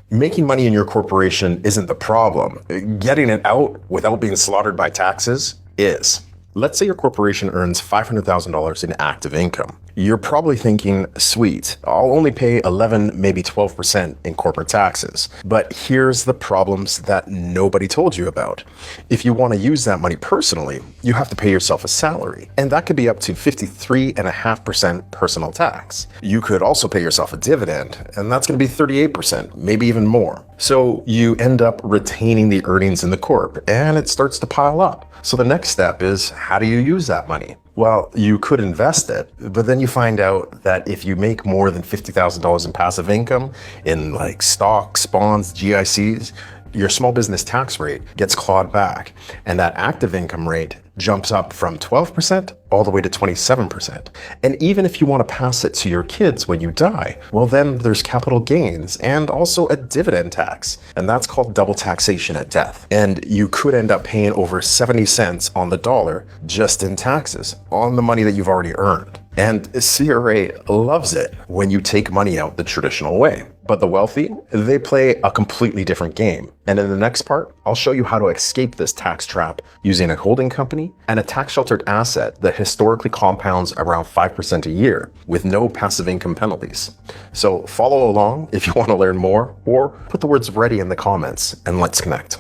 Making money in your corporation isn't the problem. Getting it out without being slaughtered by taxes is. Let's say your corporation earns $500,000 in active income. You're probably thinking, sweet, I'll only pay 11, maybe 12% in corporate taxes. But here's the problems that nobody told you about. If you want to use that money personally, you have to pay yourself a salary, and that could be up to 53.5% personal tax. You could also pay yourself a dividend, and that's going to be 38%, maybe even more. So you end up retaining the earnings in the corp, and it starts to pile up. So the next step is, how do you use that money? Well, you could invest it, but then you find out that if you make more than $50,000 in passive income in like stocks, bonds, GICs, your small business tax rate gets clawed back, and that active income rate jumps up from 12% all the way to 27%. And even if you want to pass it to your kids when you die, well, then there's capital gains and also a dividend tax. And that's called double taxation at death. And you could end up paying over 70 cents on the dollar just in taxes on the money that you've already earned. And CRA loves it when you take money out the traditional way. But the wealthy, they play a completely different game. And in the next part, I'll show you how to escape this tax trap using a holding company and a tax-sheltered asset that historically compounds around 5% a year with no passive income penalties. So follow along if you want to learn more, or put the words ready in the comments and let's connect.